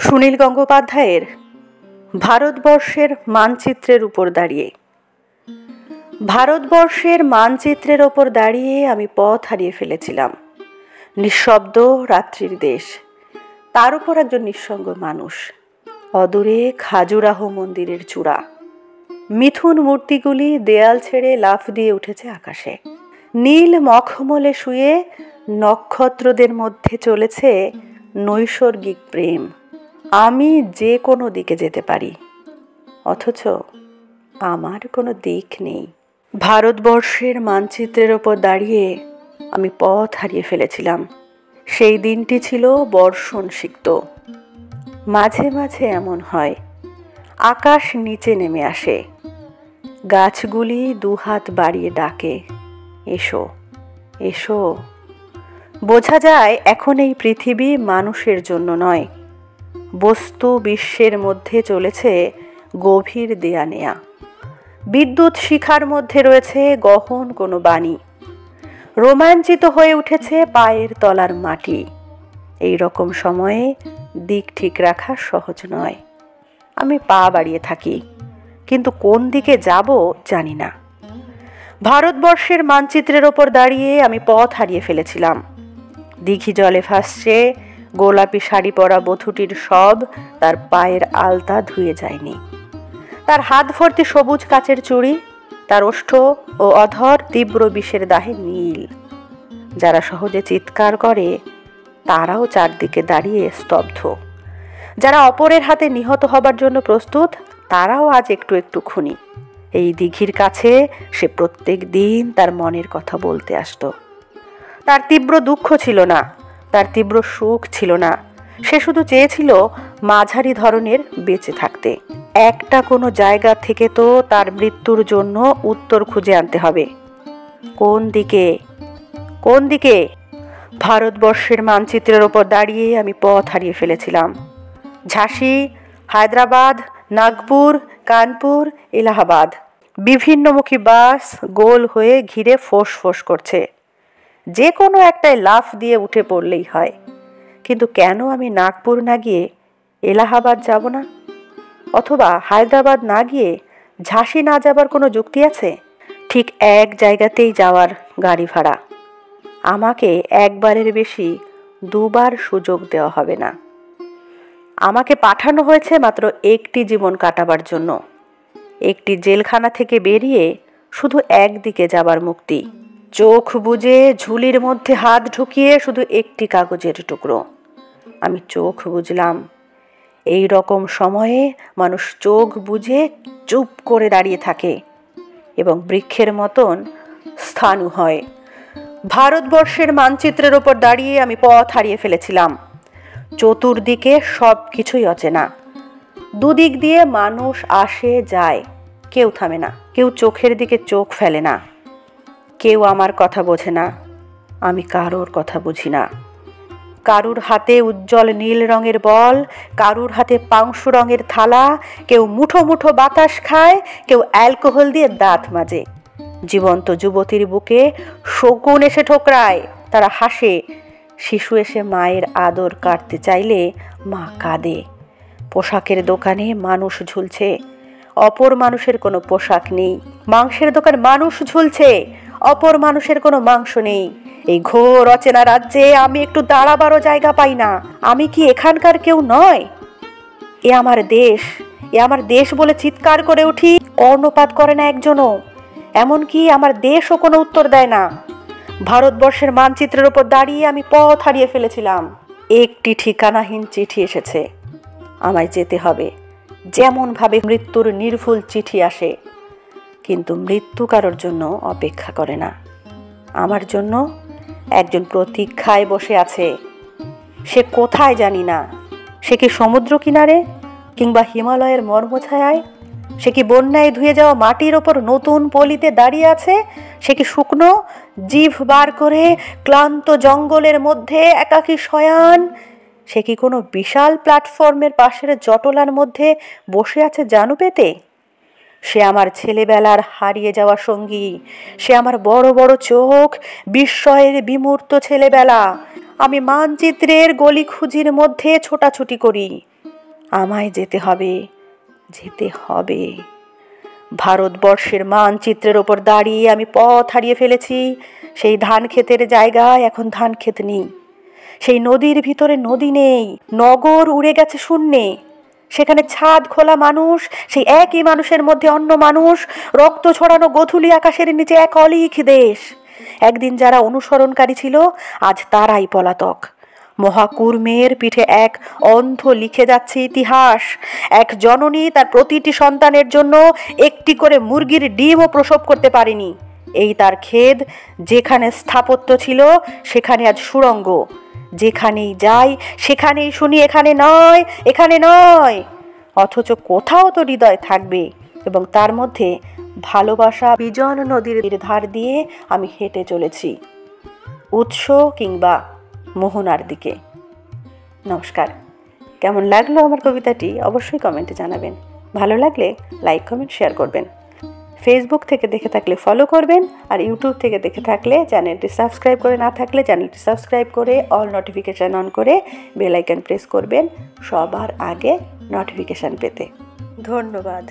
সুনীল গঙ্গোপাধ্যায়ের ভারতবর্ষের মানচিত্রের উপর দাঁড়িয়ে। ভারতবর্ষের মানচিত্রের ওপর দাঁড়িয়ে আমি পথ হারিয়ে ফেলেছিলাম। নিঃশব্দ রাত্রির দেশ, তার উপর একজন নিঃসঙ্গ মানুষ, অদূরে খাজুরাহো মন্দিরের চূড়া, মিথুন মূর্তিগুলি দেয়াল ছেড়ে লাফ দিয়ে উঠেছে আকাশে। নীল মখমলে শুয়ে নক্ষত্রদের মধ্যে চলেছে নৈসর্গিক প্রেম। আমি যে কোনো দিকে যেতে পারি, অথচ আমার কোনো দিক নেই। ভারতবর্ষের মানচিত্রের ওপর দাঁড়িয়ে আমি পথ হারিয়ে ফেলেছিলাম। সেই দিনটি ছিল বর্ষণ সিক্ত। মাঝে মাঝে এমন হয়, আকাশ নিচে নেমে আসে, গাছগুলি দুহাত বাড়িয়ে ডাকে, এসো এসো। বোঝা যায় এখন এই পৃথিবী মানুষের জন্য নয়, বস্তু বিশ্বের মধ্যে চলেছে গভীর দেয়া নেয়া। বিদ্যুৎ শিখার মধ্যে রয়েছে গহন কোনো বাণী। রোমাঞ্চিত হয়ে উঠেছে পায়ের তলার মাটি। এই রকম সময়ে দিক ঠিক রাখা সহজ নয়। আমি পা বাড়িয়ে থাকি, কিন্তু কোন দিকে যাব জানি না। ভারতবর্ষের মানচিত্রের ওপর দাঁড়িয়ে আমি পথ হারিয়ে ফেলেছিলাম। দিঘি জলে ভাসছে, গোলাপি শাড়ি পরা বধূটির সব তার পায়ের আলতা ধুয়ে যায়নি। তার হাত ভর্তি সবুজ কাচের চুড়ি, তার ওষ্ঠ ও অধর তীব্র বিষের দাহে নীল। যারা সহজে চিৎকার করে তারাও চারদিকে দাঁড়িয়ে স্তব্ধ। যারা অপরের হাতে নিহত হবার জন্য প্রস্তুত, তারাও আজ একটু একটু খুনি। এই দিঘির কাছে সে প্রত্যেক দিন তার মনের কথা বলতে আসতো। তার তীব্র দুঃখ ছিল না, তার তীব্র সুখ ছিল না। সে শুধু চেয়েছিল মাঝারি ধরনের বেঁচে থাকতে। একটা কোনো জায়গা থেকে তো তার মৃত্যুর জন্য উত্তর খুঁজে আনতে হবে। কোন দিকে, কোন দিকে? ভারতবর্ষের মানচিত্রের ওপর দাঁড়িয়ে আমি পথ হারিয়ে ফেলেছিলাম। ঝাঁসি, হায়দ্রাবাদ, নাগপুর, কানপুর, এলাহাবাদ, বিভিন্নমুখী বাস গোল হয়ে ঘিরে ফোঁস ফোঁস করছে। যে কোনো একটায় লাফ দিয়ে উঠে পড়লেই হয়। কিন্তু কেন আমি নাগপুর না গিয়ে এলাহাবাদ যাব না? অথবা হায়দ্রাবাদ না গিয়ে ঝাঁসি না যাবার কোনো যুক্তি আছে? ঠিক এক জায়গাতেই যাওয়ার গাড়ি ভাড়া। আমাকে একবারের বেশি দুবার সুযোগ দেওয়া হবে না। আমাকে পাঠানো হয়েছে মাত্র একটি জীবন কাটাবার জন্য। একটি জেলখানা থেকে বেরিয়ে শুধু একদিকে যাবার মুক্তি। চোখ বুজে ঝুলির মধ্যে হাত ঢুকিয়ে শুধু একটি কাগজের টুকরো। আমি চোখ বুঝলাম। এই রকম সময়ে মানুষ চোখ বুজে চুপ করে দাঁড়িয়ে থাকে এবং বৃক্ষের মতন স্থাণু হয়। ভারতবর্ষের মানচিত্রের ওপর দাঁড়িয়ে আমি পথ হারিয়ে ফেলেছিলাম। চতুর্দিকে সব কিছুই অচেনা। দুদিক দিয়ে মানুষ আসে যায়, কেউ থামে না, কেউ চোখের দিকে চোখ ফেলে না, কেউ আমার কথা বোঝে না, আমি কারোর কথা বুঝি না। কারুর হাতে উজ্জ্বল নীল রঙের বল, কারুর হাতে পাংশু রঙের থালা, কেউ মুঠো মুঠো বাতাস খায়, কেউ অ্যালকোহল দিয়ে দাঁত মাজে। জীবন্ত যুবতীর বুকে শকুন এসে ঠোকরায়, তারা হাসে। শিশু এসে মায়ের আদর কাটতে চাইলে মা কাঁদে। পোশাকের দোকানে মানুষ ঝুলছে, অপর মানুষের কোনো পোশাক নেই। মাংসের দোকান মানুষ ঝুলছে, অপর মানুষের কোনো মাংস নেই। এই ঘোর অচেনা রাজ্যে আমি একটু দাঁড়াবারও জায়গা পাই না। আমি কি এখানকার কেউ নয়? এ আমার দেশ, এ আমার দেশ বলে চিৎকার করে উঠি, কর্ণপাত করে না একজনও। এমনকি আমার দেশও কোনো উত্তর দেয় না। ভারতবর্ষের মানচিত্রের ওপর দাঁড়িয়ে আমি পথ হারিয়ে ফেলেছিলাম। একটি ঠিকানাহীন চিঠি এসেছে। আমায় যেতে হবে, যেমনভাবে মৃত্যুর নির্ভুল চিঠি আসে। কিন্তু মৃত্যু কারোর জন্য অপেক্ষা করে না। আমার জন্য একজন প্রতীক্ষায় বসে আছে। সে কোথায় জানি না। সে কি সমুদ্র কিনারে, কিংবা হিমালয়ের মর্মছায়ায়? সে কি বন্যায় ধুয়ে যাওয়া মাটির ওপর নতুন পলিতে দাঁড়িয়ে আছে? সে কি শুকনো জিভ বার করে ক্লান্ত জঙ্গলের মধ্যে একাকী শয়ান? সে কি কোনো বিশাল প্ল্যাটফর্মের পাশের জটলার মধ্যে বসে আছে জানু পেতে? সে আমার ছেলেবেলার হারিয়ে যাওয়া সঙ্গী। সে আমার বড় বড় চোখ, বিস্ময়ের বিমূর্ত ছেলেবেলা। আমি মানচিত্রের গলি খুঁজির মধ্যে ছোটাছুটি করি। আমায় যেতে হবে, যেতে হবে। ভারতবর্ষের মানচিত্রের ওপর দাঁড়িয়ে আমি পথ হারিয়ে ফেলেছি। সেই ধান ক্ষেতের জায়গায় এখন ধান ক্ষেত নেই, সেই নদীর ভিতরে নদী নেই, নগর উড়ে গেছে শূন্যে। সেখানে ছাদ খোলা মানুষ, সেই একই মানুষের মধ্যে অন্য মানুষ, রক্ত ছড়ানো গোধূলি আকাশের নিচে এক অলিখ দেশ। একদিন যারা অনুসরণকারী ছিল, আজ তারাই পলাতক। মহাকুর্মের পিঠে এক অন্ধ লিখে যাচ্ছে ইতিহাস। এক জননী তার প্রতিটি সন্তানের জন্য একটি করে মুরগির ডিমও প্রসব করতে পারেনি। এই তার খেদ। যেখানে স্থাপত্য ছিল সেখানে আজ সুড়ঙ্গ। যেখানেই যাই সেখানেই শুনি এখানে নয়, এখানে নয়। অথচ কোথাও তো হৃদয় থাকবে, এবং তার মধ্যে ভালোবাসা। বিজন নদীর ধার দিয়ে আমি হেঁটে চলেছি, উৎস কিংবা মোহনার দিকে। নমস্কার। কেমন লাগলো আমার কবিতাটি অবশ্যই কমেন্টে জানাবেন। ভালো লাগলে লাইক, কমেন্ট, শেয়ার করবেন। ফেসবুক থেকে দেখে থাকলে ফলো করবেন, আর ইউটিউব থেকে দেখে থাকলে চ্যানেলটি সাবস্ক্রাইব করে না থাকলে চ্যানেলটি সাবস্ক্রাইব করে অল নোটিফিকেশান অন করে বেল আইকন প্রেস করবেন সবার আগে নোটিফিকেশান পেতে। ধন্যবাদ।